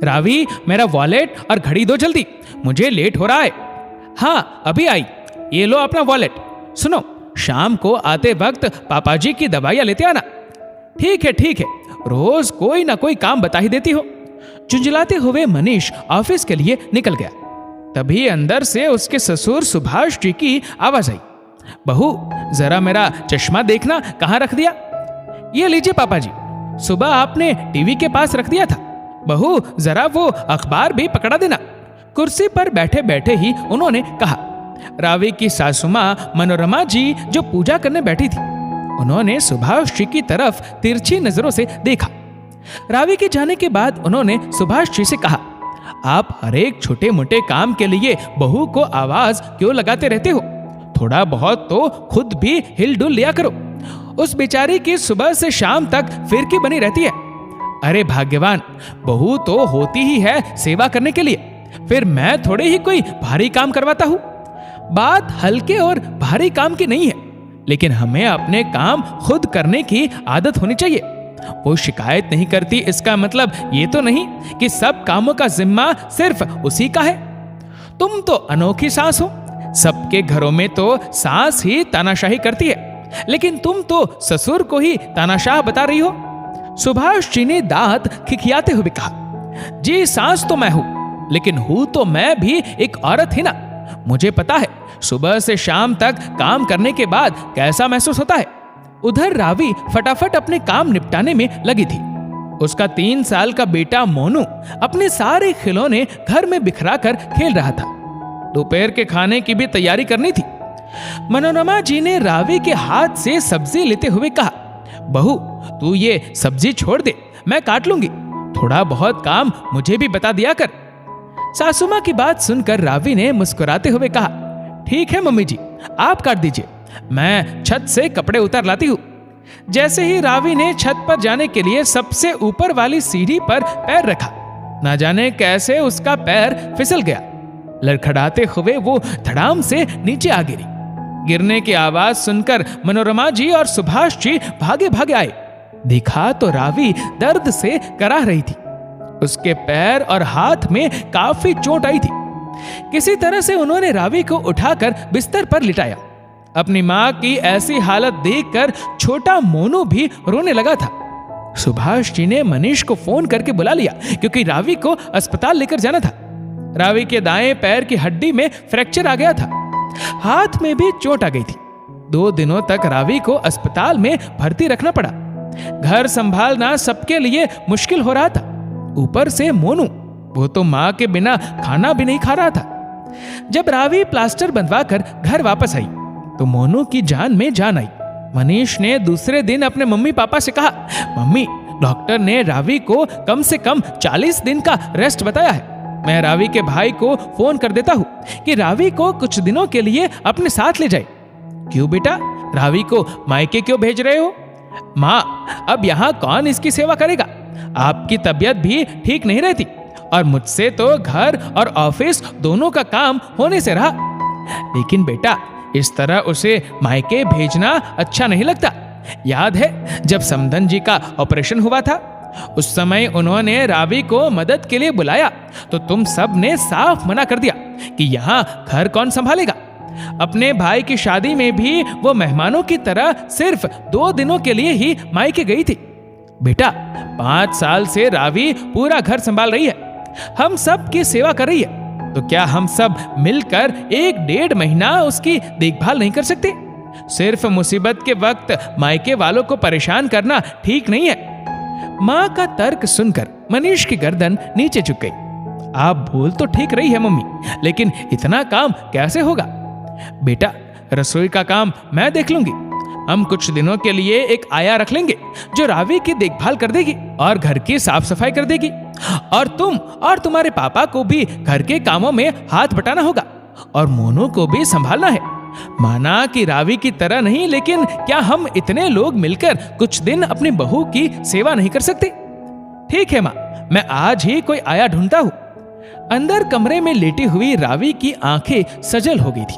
रावी, मेरा वॉलेट और घड़ी दो जल्दी, मुझे लेट हो रहा है। हाँ अभी आई, ये लो अपना वॉलेट। सुनो, शाम को आते वक्त पापा जी की दवाइयाँ लेते आना। ठीक है, रोज कोई ना कोई काम बता ही देती हो। झुंझलाते हुए मनीष ऑफिस के लिए निकल गया। तभी अंदर से उसके ससुर सुभाष जी की आवाज आई, बहू जरा मेरा चश्मा देखना कहाँ रख दिया। ये लीजिए पापा जी, सुबह आपने टीवी के पास रख दिया था। बहू जरा वो अखबार भी पकड़ा देना। कुर्सी पर बैठे बैठे ही उन्होंने कहा। रावी की सासू मां मनोरमा जी जो पूजा करने बैठी थी, उन्होंने सुभाष जी की तरफ तिरछी नजरों से देखा। रावी के जाने के बाद उन्होंने सुभाष जी से कहा, आप हर एक छोटे मोटे काम के लिए बहू को आवाज क्यों लगाते रहते हो? थोड़ा बहुत तो खुद भी हिलडुल लिया करो। उस बेचारी की सुबह से शाम तक फिरकी बनी रहती है। अरे भाग्यवान, बहू तो होती ही है सेवा करने के लिए, फिर मैं थोड़े ही कोई भारी काम करवाता हूँ। बात हल्के और भारी काम की नहीं है, लेकिन हमें अपने काम खुद करने की आदत होनी चाहिए। वो शिकायत नहीं करती, इसका मतलब ये तो नहीं कि सब कामों का जिम्मा सिर्फ उसी का है। तुम तो अनोखी सास हो, सबके घरों में तो सास ही तानाशाही करती है, लेकिन तुम तो ससुर को ही तानाशाह बता रही हो। सुभाष जी ने दांत खिखियाते हुए कहा, जी सास तो मैं हूं, लेकिन हूं तो मैं भी एक औरत ही ना। मुझे पता है सुबह से शाम तक काम करने के बाद कैसा महसूस होता है। उधर रावी फटाफट अपने काम निपटाने में लगी थी। उसका 3 साल का बेटा मोनू अपने सारे खिलौने घर में बिखरा कर खेल रहा था। दोपहर के खाने की भी तैयारी करनी थी। मनोरमा जी ने रावी के हाथ से सब्जी लेते हुए कहा, बहू तू ये सब्जी छोड़ दे, मैं काट लूंगी। थोड़ा बहुत काम मुझे भी बता दिया कर। सासू मां की बात सुनकर रावी ने मुस्कुराते हुए कहा, ठीक है मम्मी जी, आप काट दीजिए, मैं छत से कपड़े उतार लाती हूँ। जैसे ही रावी ने छत पर जाने के लिए सबसे ऊपर वाली सीढ़ी पर पैर रखा, ना जाने कैसे उसका पैर फिसल गया। लड़खड़ाते हुए वो धड़ाम से नीचे आ गिरी। गिरने की आवाज सुनकर मनोरमा जी और सुभाष जी भागे भागे आए। देखा तो रावी दर्द से कराह रही थी। उसके पैर और हाथ में काफी चोट आई थी। किसी तरह से उन्होंने रावी को उठाकर बिस्तर पर लिटाया। अपनी मां की ऐसी हालत देखकर छोटा मोनू भी रोने लगा था। सुभाष जी ने मनीष को फोन करके बुला लिया, क्योंकि रावी को अस्पताल लेकर जाना था। रावी के दाएं पैर की हड्डी में फ्रैक्चर आ गया था, हाथ में भी चोट आ गई थी। 2 दिनों तक रावी को अस्पताल में भर्ती रखना पड़ा। घर संभालना सबके लिए मुश्किल हो रहा था। ऊपर से मोनू, वो तो मां के बिना खाना भी नहीं खा रहा था। जब रावी प्लास्टर बंधवाकर घर वापस आई तो मोनू की जान में जान आई। मनीष ने दूसरे दिन अपने मम्मी पापा से कहा, मम्मी डॉक्टर ने रावी को कम से कम 40 दिन का रेस्ट बताया है। मैं रावी के भाई को फोन कर देता हूँ कि रावी को कुछ दिनों के लिए अपने साथ ले जाए। क्यों बेटा, रावी को मायके क्यों भेज रहे हो? माँ, अब यहाँ कौन इसकी सेवा करेगा? आपकी तबीयत भी ठीक नहीं रहती और मुझसे तो घर और ऑफिस दोनों का काम होने से रहा। लेकिन बेटा, इस तरह उसे मायके भेजना अच्छा नहीं लगता। याद है जब समधन जी का ऑपरेशन हुआ था, उस समय उन्होंने रावी को मदद के लिए बुलाया तो तुम सब ने साफ मना कर दिया कि यहाँ घर कौन संभालेगा। अपने भाई की शादी में भी वो मेहमानों की तरह सिर्फ 2 दिनों के लिए ही मायके गई थी। बेटा, 5 साल से रावी पूरा घर संभाल रही है, हम सब की सेवा कर रही है, तो क्या हम सब मिलकर 1-1.5 महीना उसकी देखभाल नहीं कर सकते? सिर्फ मुसीबत के वक्त मायके वालों को परेशान करना ठीक नहीं है। माँ का तर्क सुनकर मनीष की गर्दन नीचे झुक गई। आप बोल तो ठीक रही है मम्मी, लेकिन इतना काम कैसे होगा? बेटा, रसोई का काम मैं देख लूंगी। हम कुछ दिनों के लिए एक आया रख लेंगे जो रावी की देखभाल कर देगी और घर की साफ सफाई कर देगी। और तुम और तुम्हारे पापा को भी घर के कामों में हाथ बटाना होगा और मोनू को भी संभालना है। माना कि रावी की तरह नहीं, लेकिन क्या हम इतने लोग मिलकर कुछ दिन अपनी बहू की सेवा नहीं कर सकते? ठीक है माँ, मैं आज ही कोई आया ढूंढता हूँ। अंदर कमरे में लेटी हुई रावी की आंखें सजल हो गई थी।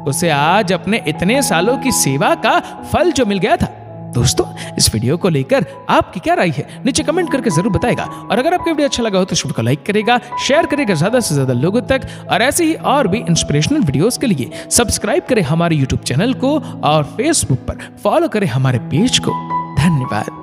उसे आज अपने इतने सालों की सेवा का फल जो मिल गया था। दोस्तों, इस वीडियो को लेकर आपकी क्या राय है नीचे कमेंट करके जरूर बताएगा। और अगर आपको वीडियो अच्छा लगा हो तो इस वीडियो को लाइक करेगा, शेयर करेगा ज्यादा से ज्यादा लोगों तक। और ऐसे ही और भी इंस्पिरेशनल वीडियोस के लिए सब्सक्राइब करें हमारे यूट्यूब चैनल को और फेसबुक पर फॉलो करें हमारे पेज को। धन्यवाद।